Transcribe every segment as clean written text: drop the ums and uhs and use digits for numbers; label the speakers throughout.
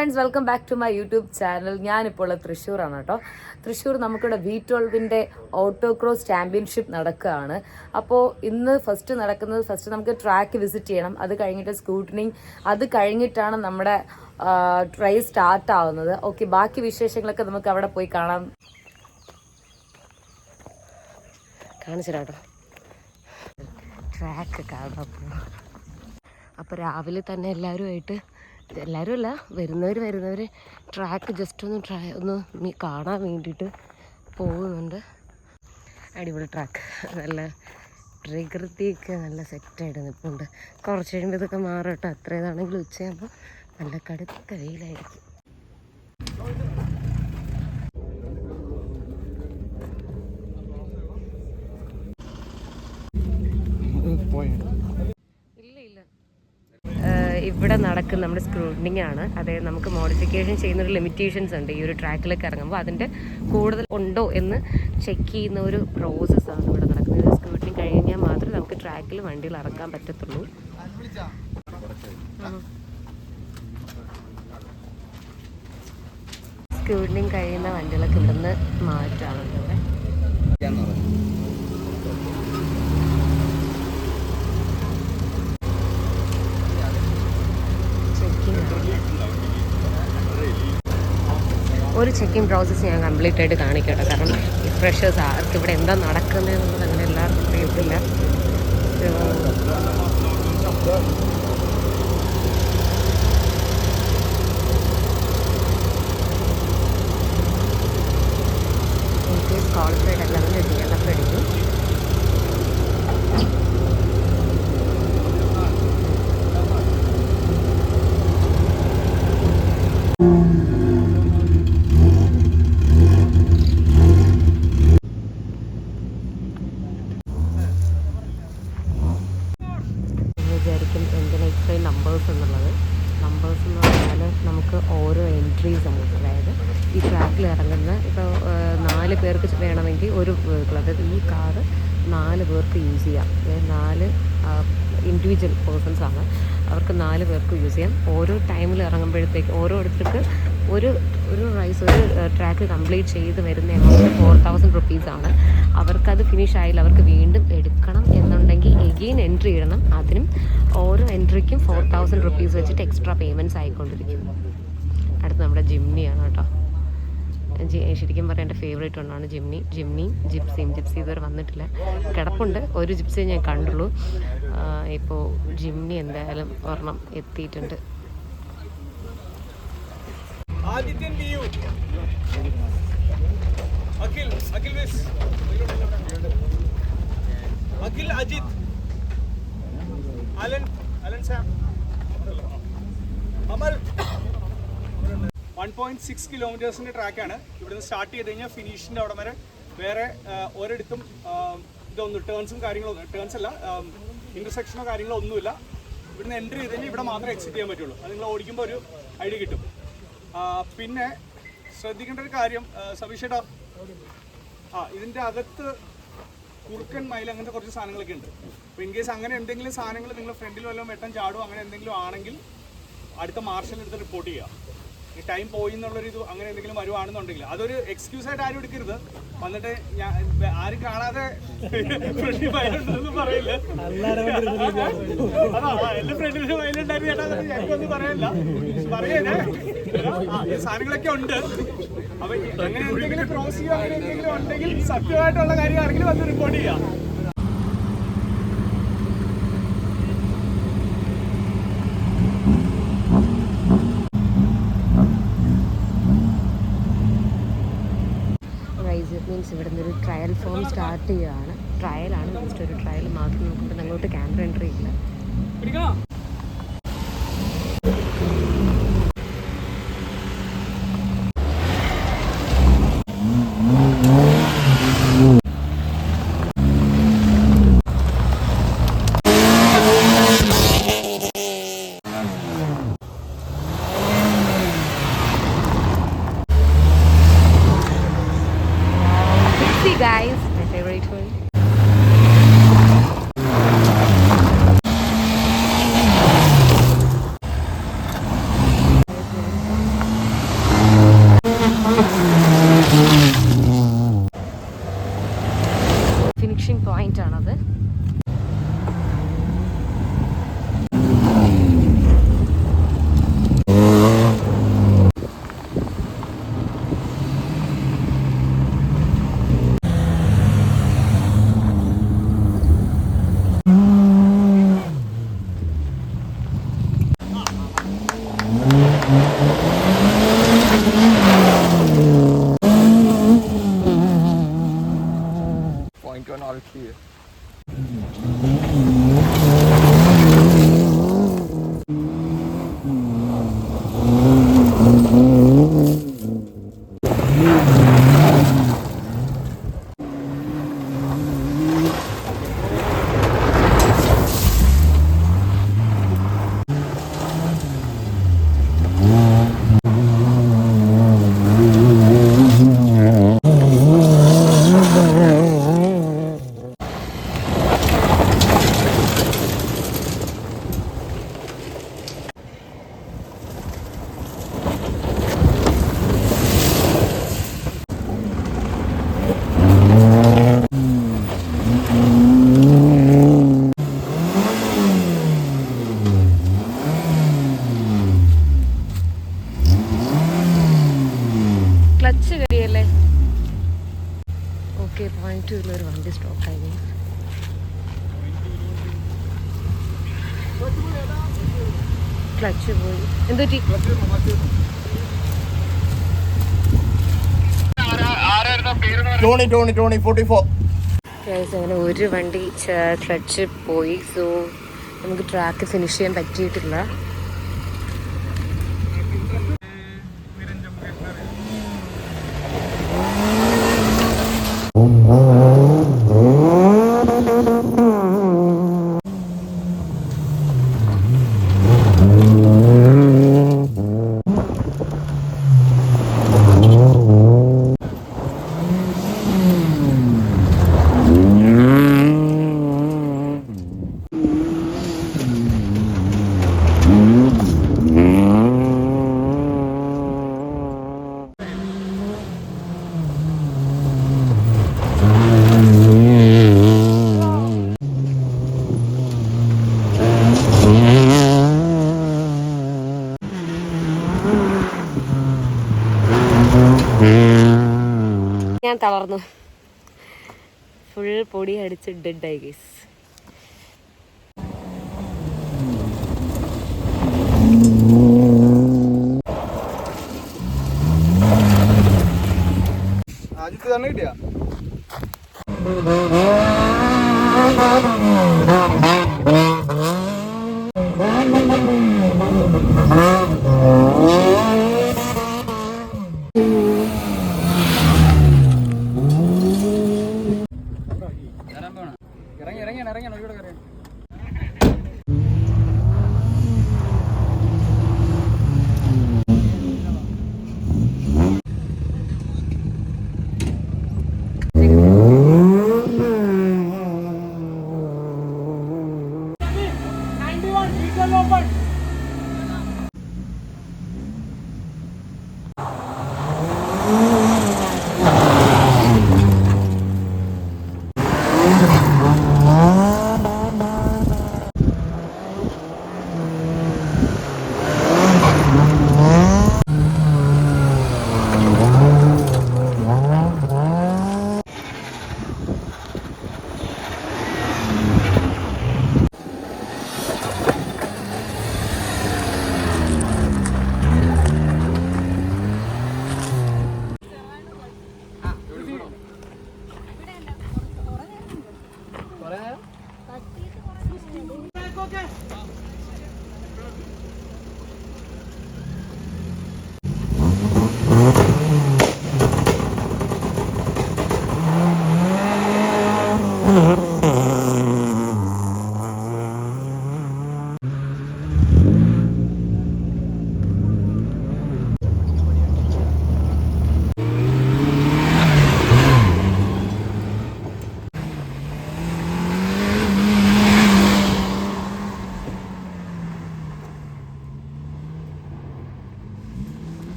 Speaker 1: Friends, welcome back to my YouTube channel. ഞാനിപ്പോൾ തൃശ്ശൂരാണ് കേട്ടോ. തൃശ്ശൂർ നമുക്കിവിടെ V12 ഓട്ടോക്രോസ് ചാമ്പ്യൻഷിപ്പ് നടക്കുകയാണ്. അപ്പോൾ ഇന്ന് ഫസ്റ്റ് നമുക്ക് ട്രാക്ക് വിസിറ്റ് ചെയ്യണം. അത് കഴിഞ്ഞിട്ട് സ്കൂട്ടറിങ്, അത് കഴിഞ്ഞിട്ടാണ് നമ്മുടെ റേസ് സ്റ്റാർട്ട് ആവുന്നത്. ഓക്കെ, ബാക്കി വിശേഷങ്ങളൊക്കെ നമുക്ക് അവിടെ പോയി കാണിച്ചു കേട്ടോ. ട്രാക്ക് കാണാൻ പോകും. അപ്പോൾ രാവിലെ തന്നെ എല്ലാവരും അല്ല, വരുന്നവർ ട്രാക്ക് ജസ്റ്റ് ഒന്ന് കാണാൻ വേണ്ടിയിട്ട് പോകുന്നുണ്ട്. അടിപൊളി ട്രാക്ക്, നല്ല പ്രകൃതിയൊക്കെ നല്ല സെറ്റായിട്ട് നിൽപ്പുണ്ട്. കുറച്ച് കഴിയുമ്പോൾ ഇതൊക്കെ മാറും കേട്ടോ. അത്രേതാണെങ്കിലും ഉച്ചയാകുമ്പോൾ നല്ല കടുത്ത വെയിലായിരിക്കും. ഇവിടെ നടക്കുന്ന നമ്മുടെ സ്ക്രൂട്ടനിങ് ആണ്. അതായത് നമുക്ക് മോഡിഫിക്കേഷൻ ചെയ്യുന്നൊരു ലിമിറ്റേഷൻസ് ഉണ്ട് ഈ ഒരു ട്രാക്കിലേക്ക് ഇറങ്ങുമ്പോൾ. അതിൻ്റെ കൂടുതൽ ഉണ്ടോ എന്ന് ചെക്ക് ചെയ്യുന്ന ഒരു പ്രോസസ്സാണ് ഇവിടെ നടക്കുന്നത്. സ്ക്രൂട്ടനിങ് കഴിഞ്ഞാൽ മാത്രമേ നമുക്ക് ട്രാക്കിൽ വണ്ടികൾ ഇറക്കാൻ പറ്റത്തുള്ളൂ. സ്ക്രൂട്ടനിങ് കഴിയുന്ന വണ്ടികളൊക്കെ ഇവിടുന്ന് മാറ്റാറുണ്ട്. ഒരു ചെക്കിങ് പ്രോസസ്സ് ഞാൻ കംപ്ലീറ്റ് ആയിട്ട് കാണിക്കട്ടെ. കാരണം ഈ ഫ്രഷേഴ്സ് ആർക്ക് ഇവിടെ എന്താ നടക്കുന്നതെന്നുള്ളത് അങ്ങനെ എല്ലാവർക്കും അറിയത്തില്ല. ക്വാളിഫൈഡ് അല്ലാതെ DNF അടിക്കും. വിചാരിക്കും എന്തിനാ ഇത്രയും നമ്പേഴ്സ് എന്ന് പറഞ്ഞാൽ നമുക്ക് ഓരോ എൻട്രീസ് ആണ്. അതായത് ഈ ട്രാക്കിൽ ഇറങ്ങുന്ന ഇപ്പോൾ 4 പേർക്ക് വേണമെങ്കിൽ ഒരു വെഹിക്കിൾ, അതായത് ഈ കാറ് 4 പേർക്ക് യൂസ് ചെയ്യാം. 4 ഇൻഡിവിജ്വൽ പേഴ്സൺസ് ആണ്, അവർക്ക് 4 പേർക്ക് യൂസ് ചെയ്യാം. ഓരോ ടൈമിൽ ഇറങ്ങുമ്പോഴത്തേക്ക് ഓരോരുത്തർക്ക് ഒരു റൈസ്, ഒരു ട്രാക്ക് കംപ്ലീറ്റ് ചെയ്ത് വരുന്ന എമൗണ്ട് 4000 റുപ്പീസാണ്. അവർക്കത് ഫിനിഷ് ആയില്ല, അവർക്ക് വീണ്ടും എടുക്കണം എന്നുണ്ടെങ്കിൽ എഗെയിൻ എൻട്രി ഇടണം. അതിനും ഓരോ എൻട്രിക്കും 4000 റുപ്പീസ് വെച്ചിട്ട് എക്സ്ട്രാ പേയ്മെൻറ്റ്സ് ആയിക്കൊണ്ടിരിക്കും. അടുത്ത് നമ്മുടെ ജിംനിയാണ് കേട്ടോ. ശരിക്കും പറയാൻ എൻ്റെ ഫേവറേറ്റ് ഒന്നാണ് ജിംനിയും ജിപ്സി ഇതുവരെ വന്നിട്ടില്ല. കിടപ്പുണ്ട്, ഒരു ജിപ്സി ഞാൻ കണ്ടുള്ളൂ. ഇപ്പോൾ ജിംനി എന്തായാലും ഒരെണ്ണം എത്തിയിട്ടുണ്ട്.
Speaker 2: ആദിത്യൻ ബിയു, അഖിൽ വിസ്, അഖിൽ അജിത്, അലൻ സാം, അമൽ. 1.6 കിലോമീറ്റേഴ്സിൻ്റെ ട്രാക്കാണ്. ഇവിടുന്ന് സ്റ്റാർട്ട് ചെയ്ത് കഴിഞ്ഞാൽ ഫിനിഷിൻ്റെ അവിടെ വരെ വേറെ ഒരിടത്തും ഇതൊന്നും ടേൺസ് അല്ല, ഇൻ്റർസെക്ഷനോ കാര്യങ്ങളോ ഒന്നുമില്ല. ഇവിടുന്ന് എൻട്രി ചെയ്ത് കഴിഞ്ഞാൽ ഇവിടെ മാത്രമേ എക്സിറ്റ് ചെയ്യാൻ പറ്റുള്ളൂ. അത് നിങ്ങൾ ഓടിക്കുമ്പോൾ ഒരു ഐഡിയ കിട്ടും. പിന്നെ ശ്രദ്ധിക്കേണ്ട ഒരു കാര്യം, സബീഷേട്ടാ, ഇതിൻ്റെ അകത്ത് കുറുക്കൻ മയിൽ അങ്ങനത്തെ കുറച്ച് സാധനങ്ങളൊക്കെ ഉണ്ട്. അപ്പോൾ ഇൻ കേസ് അങ്ങനെ എന്തെങ്കിലും സാധനങ്ങൾ നിങ്ങൾ ഫ്രണ്ടിൽ വല്ലതും വെട്ടം ചാടുമോ അങ്ങനെ എന്തെങ്കിലും ആണെങ്കിൽ അടുത്ത മാർഷലിൻ്റെ അടുത്ത് റിപ്പോർട്ട് ചെയ്യുക. ഈ ടൈം പോയി എന്നുള്ളൊരു ഇത് അങ്ങനെ എന്തെങ്കിലും വരുവാണെന്നുണ്ടെങ്കിൽ അതൊരു എക്സ്ക്യൂസായിട്ട് ആരും എടുക്കരുത്. വന്നിട്ട് ആരും കാണാതെ ഫ്രണ്ടിൽ വയലുണ്ടെന്ന് പറയില്ല. അതാ എൻ്റെ ഫ്രണ്ടിൽ വയലുണ്ടായിരുന്നു ചേട്ടാ, ഞങ്ങൾക്കൊന്നും പറയല്ല, പറയേ സാധനങ്ങളൊക്കെ ഉണ്ട്. അപ്പൊ അങ്ങനെ എന്തെങ്കിലും ക്രോസ് ചെയ്യുക അങ്ങനെ എന്തെങ്കിലും ഉണ്ടെങ്കിൽ സത്യമായിട്ടുള്ള കാര്യമാണെങ്കിൽ വന്ന് റിപ്പോർട്ട് ചെയ്യാം.
Speaker 1: മീൻസ് ഇവിടെ നിന്നൊരു ട്രയൽ ഫോം സ്റ്റാർട്ട് ചെയ്യുകയാണ്. ട്രയലാണ്, ജസ്റ്റ് ഒരു ട്രയൽ മാത്രം. നോക്കുമ്പോൾ അങ്ങോട്ട് ക്യാമറ എൻട്രി ഇല്ല. Guys, my favorite one. ചുറ്റുമുള്ളൊരു വണ്ടി സ്റ്റോപ്പായി. ക്ലച്ച് പോയി. എന്തൊറ്റി?
Speaker 3: ടോണി 44.
Speaker 1: അങ്ങനെ ഒരു വണ്ടി ക്ലച്ച് പോയി. സോ നമുക്ക് ട്രാക്ക് ഫിനിഷ് ചെയ്യാൻ പറ്റിയിട്ടില്ല. ഞാൻ തളർന്നു. ഫുൾ പൊടി അടിച്ച് ഡെഡായി ഗൈസ്.
Speaker 2: ആദ്യത്തെ തന്നെ കിട്ടിയാ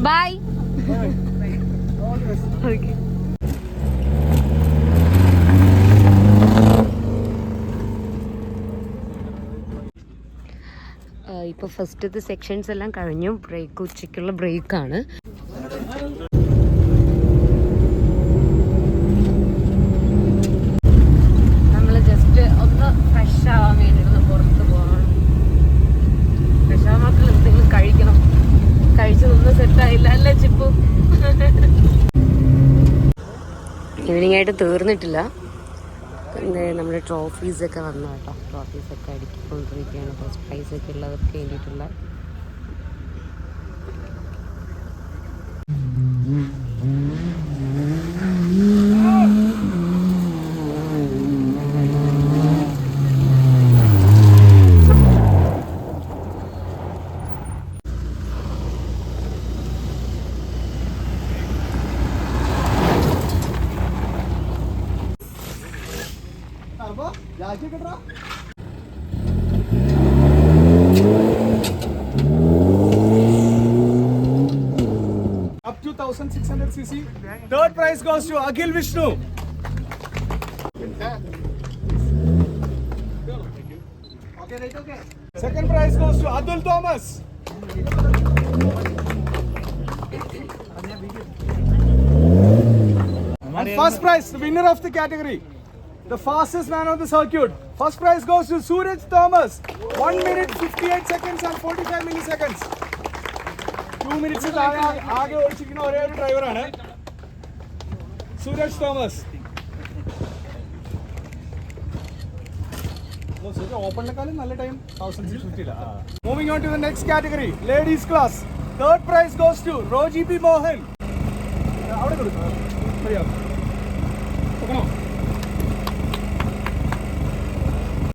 Speaker 1: ബൈ. ഇപ്പോൾ ഫസ്റ്റത്തെ സെക്ഷൻസ് എല്ലാം കഴിഞ്ഞു. ബ്രേക്ക്, ഉച്ചയ്ക്കുള്ള ബ്രേക്കാണ്. നമ്മൾ ജസ്റ്റ് ഒന്ന് ഫ്രഷ് ആവാൻ വേണ്ടിയിട്ട് പുറത്ത് പോകണം. ഫ്രഷ് ആവാൻ മാത്രമല്ല, എന്തെങ്കിലും കഴിക്കണം. കഴിച്ചതൊന്നും സെറ്റായില്ല അല്ലേ ചിപ്പു? ഈവനിങ് ആയിട്ട് തീർന്നിട്ടില്ല. നമ്മുടെ ട്രോഫീസൊക്കെ വന്നു കേട്ടോ. ട്രോഫീസൊക്കെ അടുക്കിക്കൊണ്ടിരിക്കുകയാണ്. ഫസ്റ്റ് പ്രൈസൊക്കെ ഉള്ളവർക്ക് വേണ്ടിയിട്ടുള്ള.
Speaker 2: Up to 1600cc. Third prize goes to Akhil Vishnu. Okay. Second prize goes to Adul Thomas. And first prize, the winner of the category, the fastest man on the circuit. First prize goes to Suraj Thomas. 1 minute 58 seconds and 45 milliseconds. 2 minutes ആകെ ഓടിച്ചിരിക്കുന്ന ഒരേ ഒരു ഡ്രൈവറാണ് Sooraj Thomas. ഓപ്പണിനെക്കാളും നല്ല time 1650. Moving on to the next category, ladies class. Third prize goes to Roji P. Mohan. അവിടെ കൊടുക്കാം.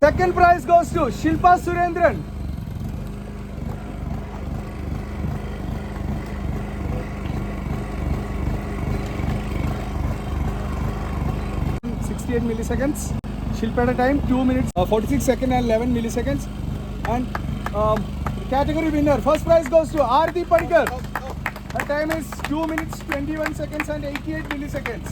Speaker 2: Second prize goes to Shilpa Surendran. milliseconds. Shilpa time 2 minutes 46 seconds and 11 milliseconds. And category winner, first prize goes to Aarti Panikar. Her time is 2 minutes 21 seconds and 88 milliseconds.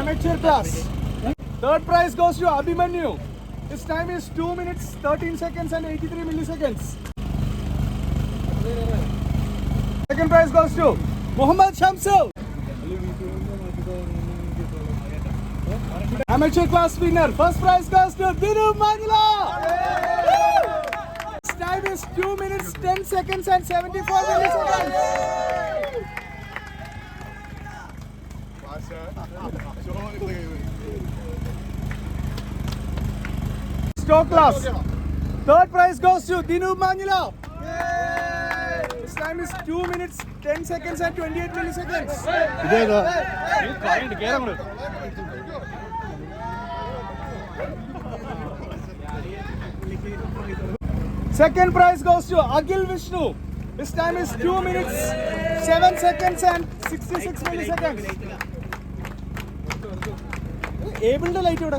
Speaker 2: Amateur class. Third prize goes to Abhimanyu. His time is 2 minutes 13 seconds and 83 milliseconds. Second prize goes to Muhammad Shamsul. Amateur class winner. First prize goes to Dinu Manjula. His time is 2 minutes 10 seconds and 74 milliseconds. Stock class. Third prize goes to Dinu Manjula. His time is 2 minutes 10 seconds and 28 milliseconds. Second prize goes to Akhil Vishnu. His time is 2 minutes 7 seconds and 66 milliseconds. Able to light it.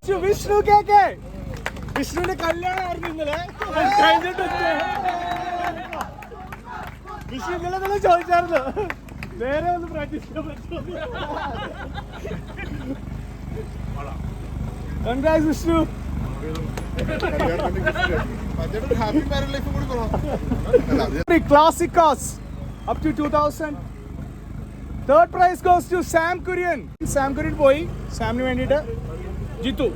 Speaker 2: To Vishnu KK. വിഷ്ണുവിന്റെ കല്യാണമായിരുന്നു ഇന്നലെ. വിഷ്ണു ഇന്നലെ തന്നെ ചോദിച്ചായിരുന്നു വേറെ ഒന്ന് practice ചെയ്യാൻ പറ്റുമോ. Congrats Vishnu. Classic cars up to 2000. Third prize goes to Sam Kurian. Sam Kurian പോയി. സാമിന് വേണ്ടിയിട്ട് Jithu.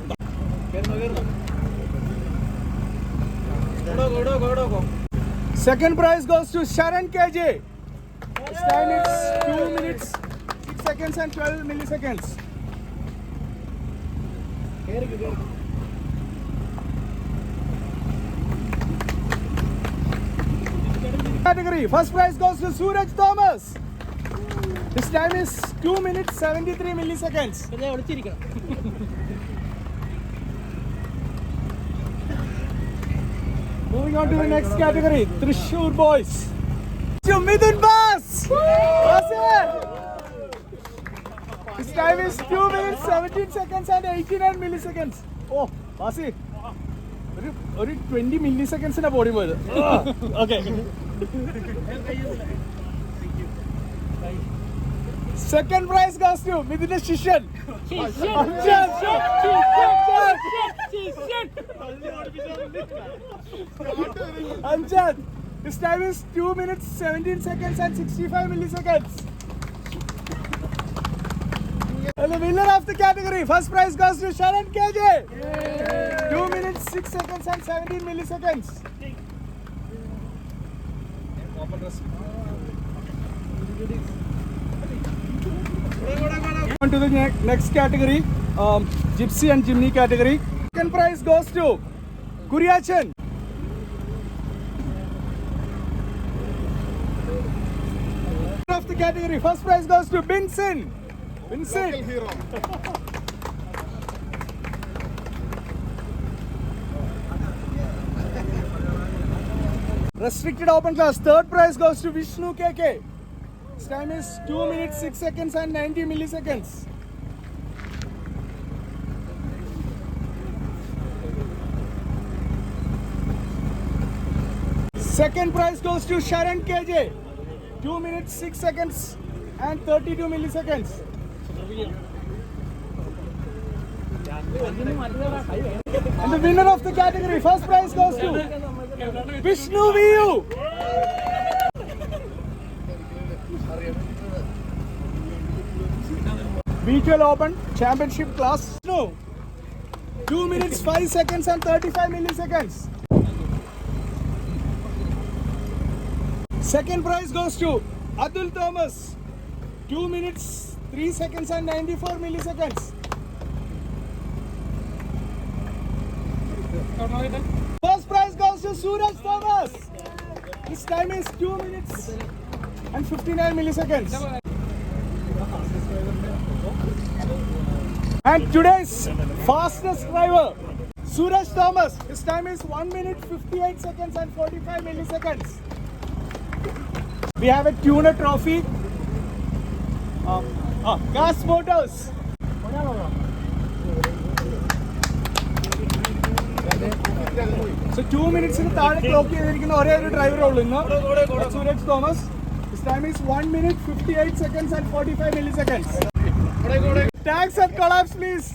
Speaker 2: Second prize goes to Sharan KJ. His time is 2 minutes 6 seconds and 12 milliseconds. Category. First prize goes to Suraj Thomas. His time is 2 minutes 73 milliseconds. Moving on to the next category, Trishur boys. To Midun Bas. His time is 2 minutes 17 seconds and 89 milliseconds. Oh, Basi. Only 20 milliseconds in a body boy. Okay. Second prize goes to Midun Shishan. Amjad. His time is 2 minutes 17 seconds and 65 milliseconds. And the winner of the category, first prize goes to Sharan KJ. 2 minutes 6 seconds and 17 milliseconds. On to the next category, Gypsy and Jimny category. Second prize goes to Kuriachan. Of the category, first prize goes to Vincent. Restricted open class, third prize goes to Vishnu KK. His time is 2 minutes 6 seconds and 90 milliseconds. Second prize goes to Sharan KJ. 2 minutes 6 seconds and 32 milliseconds. And the winner of the category, first prize goes to Vishnu VU. V12 Open Championship class. No. 2 minutes 5 seconds and 35 milliseconds. Second prize goes to Atul Thomas. 2 minutes 3 seconds and 94 milliseconds. First prize goes to Suraj Thomas. His time is 2 minutes and 59 milliseconds. And today's fastest driver, Suraj Thomas. His time is 1 minute 58 seconds and 45 milliseconds. We have a tuner trophy. Gas Motors. So 2 minutes in the clock ചെയ്തിരിക്കുന്ന ഒരേ ഒരു ഡ്രൈവറേ ഉള്ളൂ ഇന്ന്. Suraj Thomas. His time is 1 minute 58 seconds and 45 milliseconds. Tags and collapse, please.